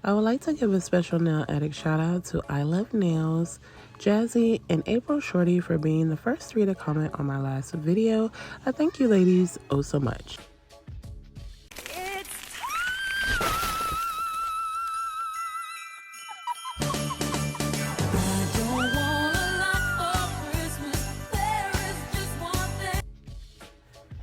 I would like to give a special nail addict shout out to I Love Nails, Jazzy, and April Shorty for being the first 3 to comment on my last video. I thank you ladies oh so much.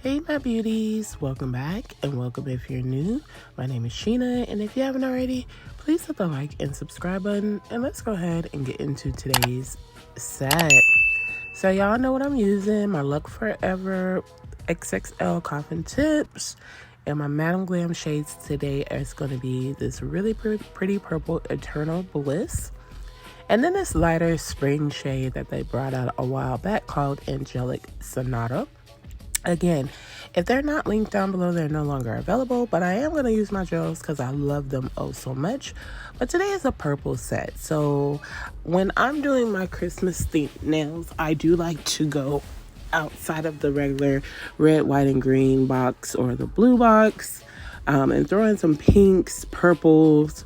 Hey my beauties, welcome back and welcome if you're new. My name is Sheena, and if you haven't already, please hit the like and subscribe button, and let's go ahead and get into today's set. So y'all know what I'm using, my Luck Forever XXL Coffin Tips, and my Madam Glam shades today is going to be this really pretty purple Eternal Bliss, and then this lighter spring shade that they brought out a while back called Angelic Sonata. Again, if they're not linked down below, they're no longer available, but I am going to use my gels because I love them oh so much. But today is a purple set, so when I'm doing my Christmas themed nails, I do like to go outside of the regular red, white, and green box or the blue box, and throw in some pinks, purples.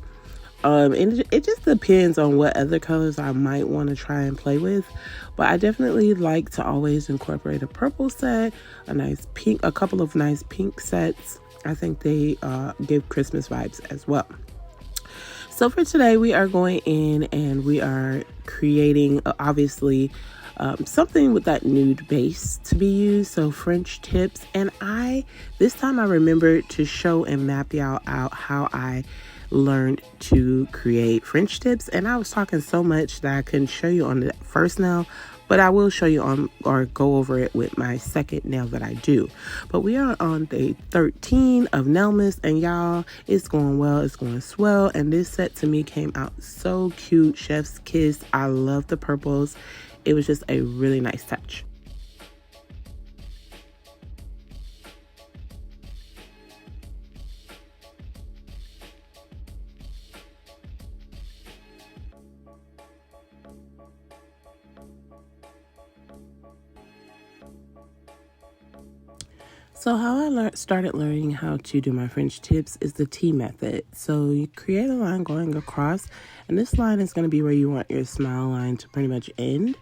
It just depends on what other colors I might want to try and play with. But I definitely like to always incorporate a purple set, a nice pink, a couple of nice pink sets. I think they give Christmas vibes as well. So for today, we are going in and we are creating, obviously, something with that nude base to be used. So French tips. And this time I remembered to show and map y'all out how I learned to create French tips, and I was talking so much that I couldn't show you on the first nail, but I will show you on or go over it with my second nail that I do. But we are on day 13 of Nailmas, and y'all, it's going well, it's going swell, and this set to me came out so cute. Chef's kiss. I love the purples. It was just a really nice touch. So how I started learning how to do my French tips is the T method. So you create a line going across, and this line is going to be where you want your smile line to pretty much end.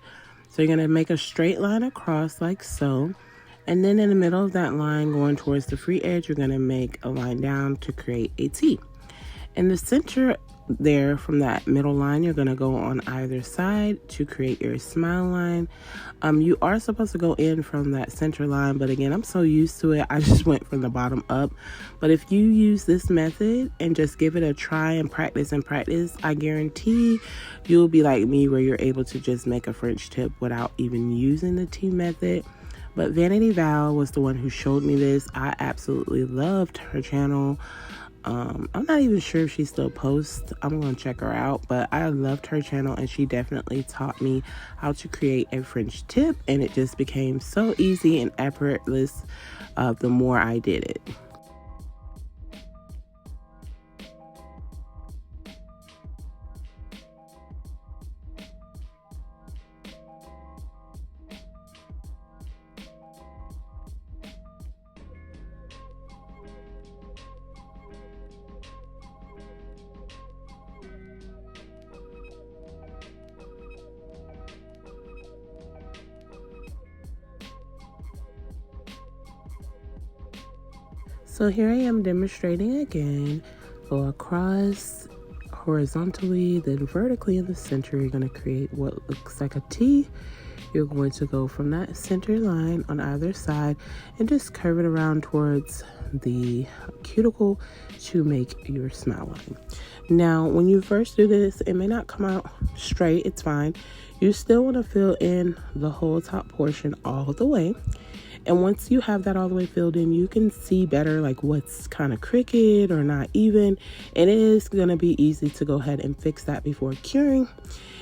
So you're going to make a straight line across like so, and then in the middle of that line going towards the free edge, you're going to make a line down to create a T. In the center there from that middle line, you're going to go on either side to create your smile line. You are supposed to go in from that center line, but again, I'm so used to it, I just went from the bottom up. But if you use this method and just give it a try and practice, I guarantee you'll be like me where you're able to just make a French tip without even using the T method. But Vanity Val was the one who showed me this. I absolutely loved her channel. I'm not even sure if she still posts. I'm gonna check her out, but I loved her channel, and she definitely taught me how to create a French tip, and it just became so easy and effortless the more I did it. So here I am demonstrating again. Go across horizontally, then vertically in the center. You're going to create what looks like a T. You're going to go from that center line on either side and just curve it around towards the cuticle to make your smile line. Now, when you first do this, it may not come out straight. It's fine. You still want to fill in the whole top portion all the way. And once you have that all the way filled in, you can see better like what's kind of crooked or not even. And it is going to be easy to go ahead and fix that before curing.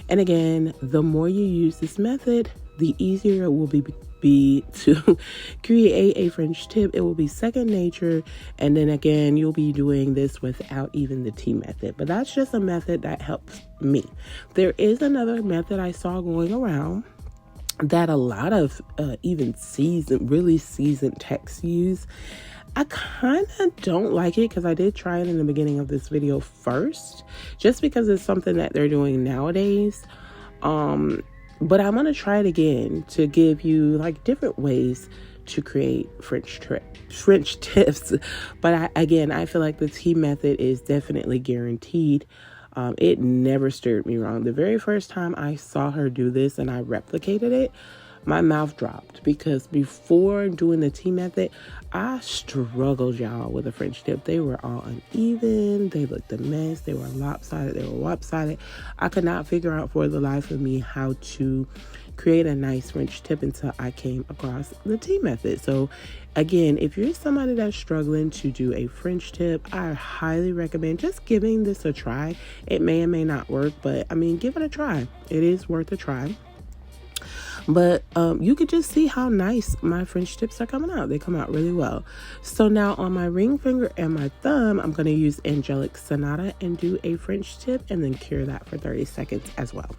And again, the more you use this method, the easier it will be to create a French tip. It will be second nature. And then again, you'll be doing this without even the T method. But that's just a method that helps me. There is another method I saw going around that a lot of even really seasoned techs use. I kind of don't like it because I did try it in the beginning of this video first, just because it's something that they're doing nowadays. But I'm going to try it again to give you like different ways to create French tips. But I feel like the tea method is definitely guaranteed. It never steered me wrong. The very first time I saw her do this and I replicated it, my mouth dropped, because before doing the tea method, I struggled, y'all, with a French tip. They were all uneven. They looked a mess. They were lopsided. They were lopsided. I could not figure out for the life of me how to create a nice French tip until I came across the tea method. So again, if you're somebody that's struggling to do a French tip, I highly recommend just giving this a try. It may or may not work, but I mean, give it a try. It is worth a try. But you could just see how nice my French tips are coming out. They come out really well. So now on my ring finger and my thumb, I'm going to use Angelic Sonata and do a French tip and then cure that for 30 seconds as well.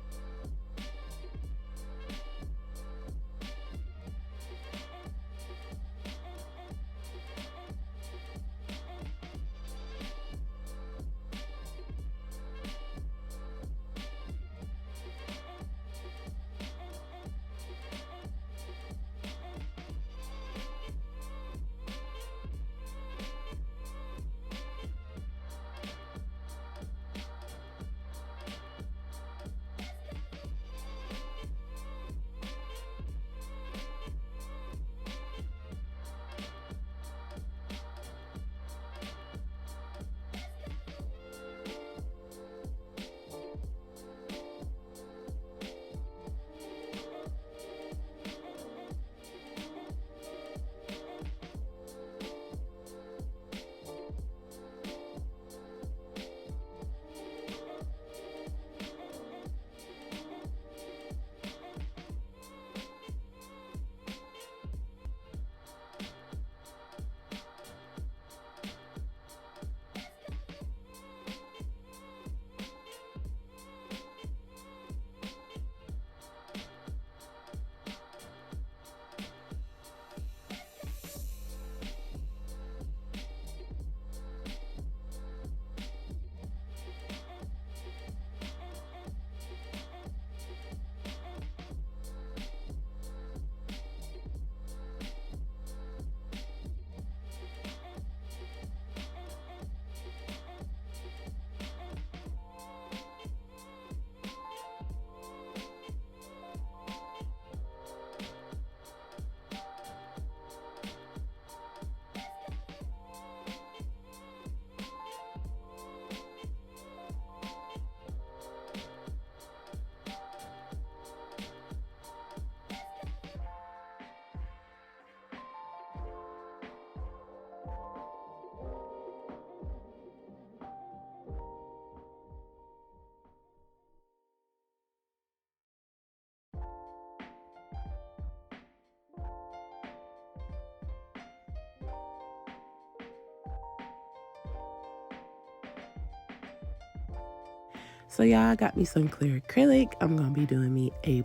So y'all, got me some clear acrylic. I'm going to be doing me a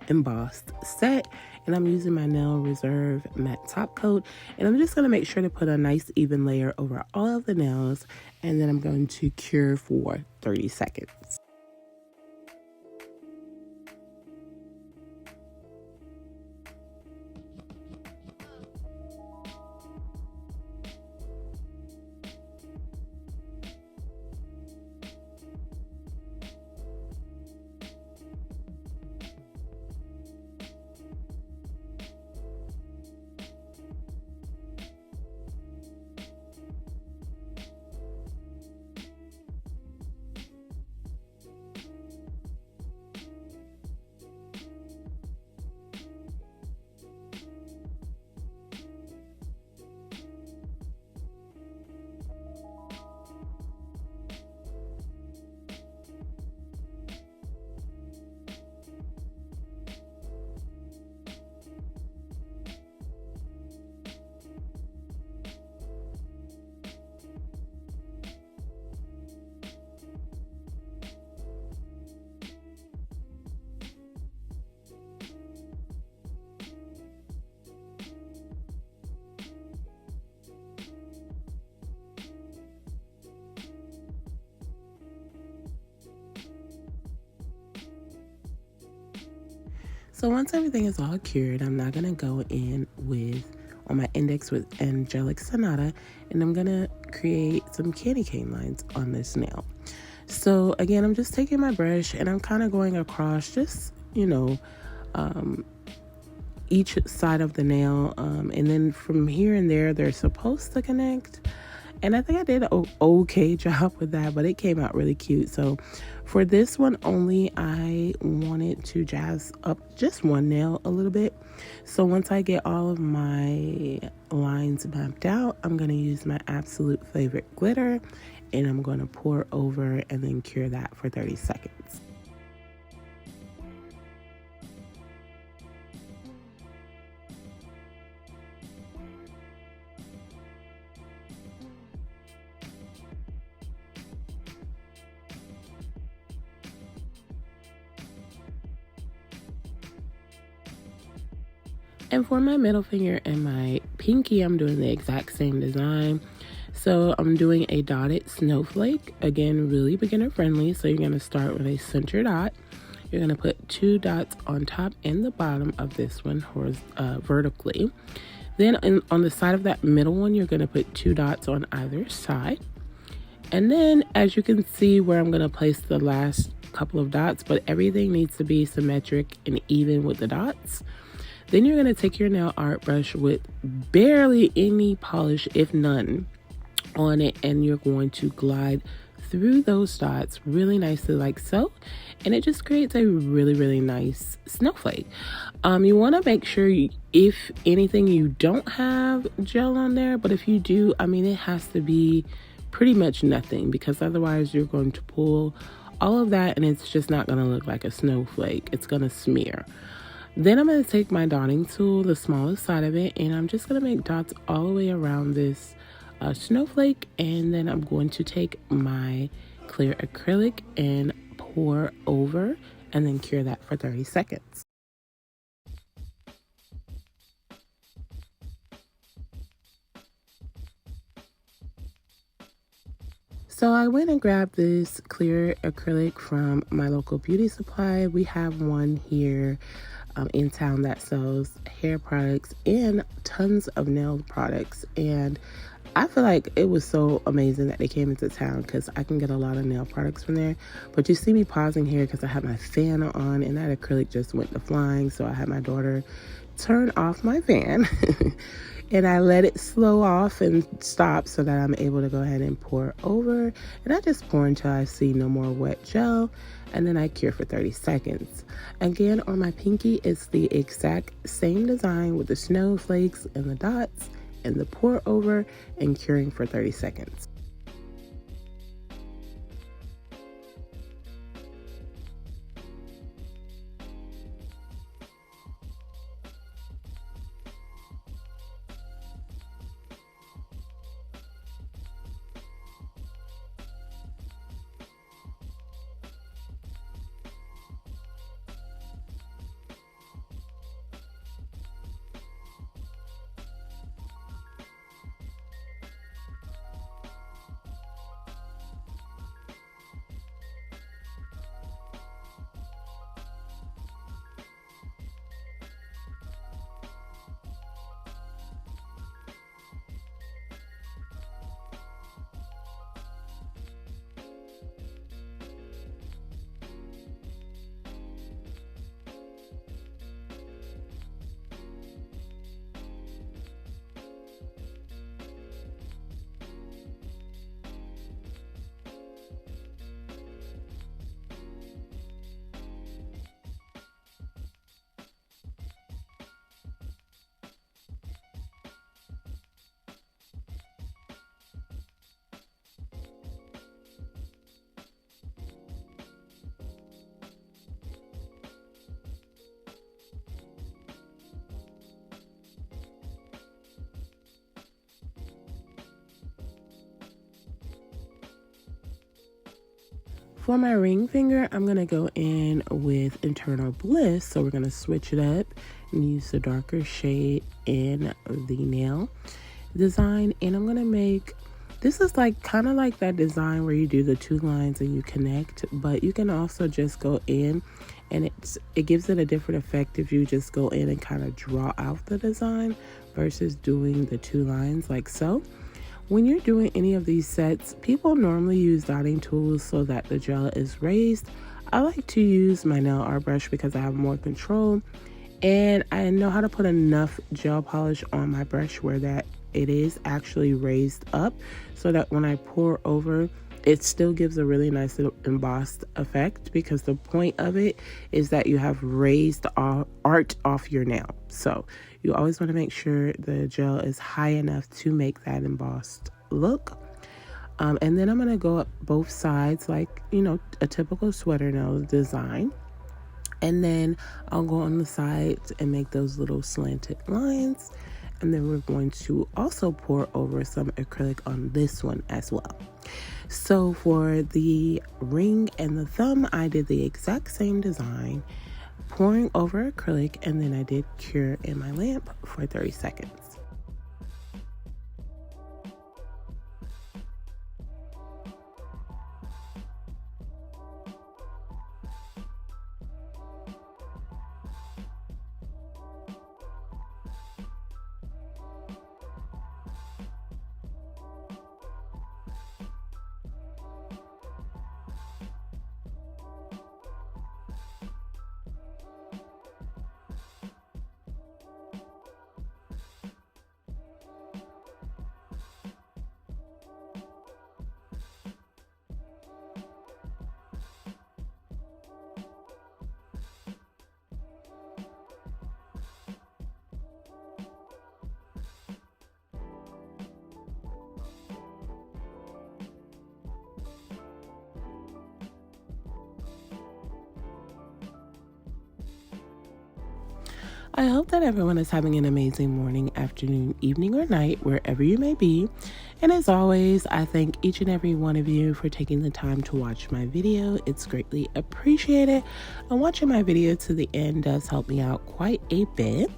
embossed set. And I'm using my Nail Reserve matte top coat. And I'm just going to make sure to put a nice even layer over all of the nails. And then I'm going to cure for 30 seconds. So once everything is all cured, I'm now going to go in with, on my index with Angelic Sonata, and I'm going to create some candy cane lines on this nail. So again, I'm just taking my brush and I'm kind of going across just, each side of the nail. And then from here and there, they're supposed to connect. And I think I did an okay job with that, but it came out really cute. So for this one only, I wanted to jazz up just one nail a little bit. So once I get all of my lines mapped out, I'm going to use my absolute favorite glitter, and I'm going to pour over and then cure that for 30 seconds. And for my middle finger and my pinky, I'm doing the exact same design. So I'm doing a dotted snowflake. Again, really beginner friendly. So you're going to start with a center dot. You're going to put 2 dots on top and the bottom of this one vertically. Then on the side of that middle one, you're going to put 2 dots on either side. And then as you can see where I'm going to place the last couple of dots, but everything needs to be symmetric and even with the dots. Then you're going to take your nail art brush with barely any polish, if none, on it, and you're going to glide through those dots really nicely like so, and it just creates a really nice snowflake. You want to make sure if anything, you don't have gel on there, but if you do, I mean, it has to be pretty much nothing, because otherwise you're going to pull all of that and it's just not going to look like a snowflake. It's going to smear. Then I'm going to take my dotting tool, the smallest side of it, and I'm just going to make dots all the way around this snowflake. And then I'm going to take my clear acrylic and pour over and then cure that for 30 seconds. So I went and grabbed this clear acrylic from my local beauty supply. We have one here in town that sells hair products and tons of nail products, and I feel like it was so amazing that they came into town, because I can get a lot of nail products from there. But you see me pausing here because I have my fan on and that acrylic just went to flying, so I had my daughter turn off my fan and I let it slow off and stop so that I'm able to go ahead and pour over. And I just pour until I see no more wet gel, and then I cure for 30 seconds. Again, on my pinky, it's the exact same design with the snowflakes and the dots and the pour over and curing for 30 seconds. For my ring finger, I'm going to go in with Internal Bliss. So we're going to switch it up and use the darker shade in the nail design. And I'm going to make This is like kind of like that design where you do the 2 lines and you connect, but you can also just go in and it gives it a different effect if you just go in and kind of draw out the design versus doing the 2 lines like so. When you're doing any of these sets, people normally use dotting tools so that the gel is raised. I like to use my nail art brush because I have more control and I know how to put enough gel polish on my brush where that it is actually raised up so that when I pour over, it still gives a really nice little embossed effect, because the point of it is that you have raised art off your nail. So you always want to make sure the gel is high enough to make that embossed look. And then I'm going to go up both sides like, you know, a typical sweater nail design. And then I'll go on the sides and make those little slanted lines. And then we're going to also pour over some acrylic on this one as well. So for the ring and the thumb, I did the exact same design, pouring over acrylic, and then I did cure in my lamp for 30 seconds. I hope that everyone is having an amazing morning, afternoon, evening, or night, wherever you may be. And as always, I thank each and every one of you for taking the time to watch my video. It's greatly appreciated. And watching my video to the end does help me out quite a bit.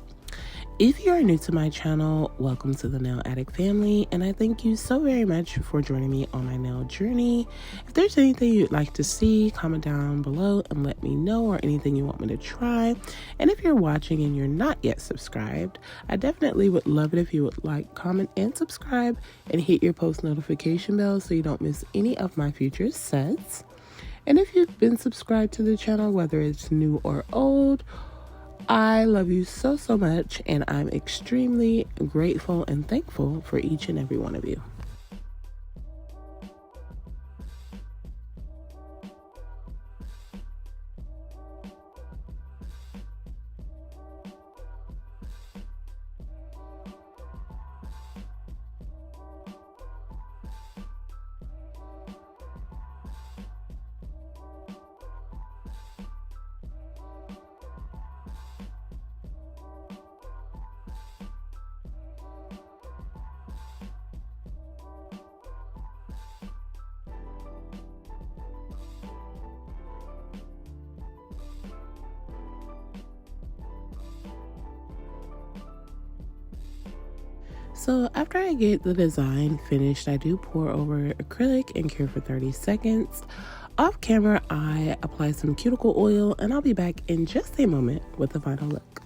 If you are new to my channel, welcome to the Nail Addict family, and I thank you so very much for joining me on my nail journey. If there's anything you'd like to see, comment down below and let me know, or anything you want me to try. And if you're watching and you're not yet subscribed, I definitely would love it if you would like, comment, and subscribe, and hit your post notification bell so you don't miss any of my future sets. And if you've been subscribed to the channel, whether it's new or old, I love you so, so much, and I'm extremely grateful and thankful for each and every one of you. So after I get the design finished, I do pour over acrylic and cure for 30 seconds. Off camera, I apply some cuticle oil, and I'll be back in just a moment with the final look.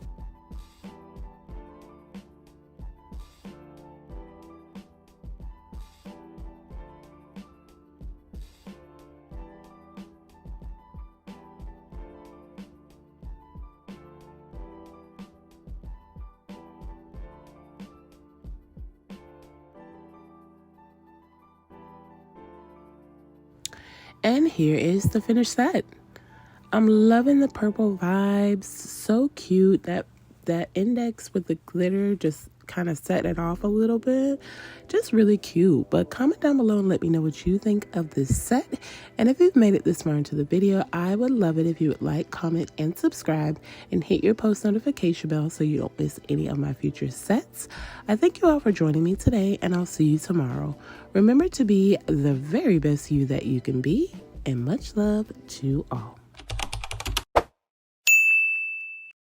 And here is the finished set. I'm loving the purple vibes. So cute. That index with the glitter just kind of set it off a little bit. Just really cute. But comment down below and let me know what you think of this set. And if you've made it this far into the video, I would love it if you would like, comment, and subscribe, and hit your post notification bell so you don't miss any of my future sets. I thank you all for joining me today, and I'll see you tomorrow. Remember to be the very best you that you can be, and much love to all.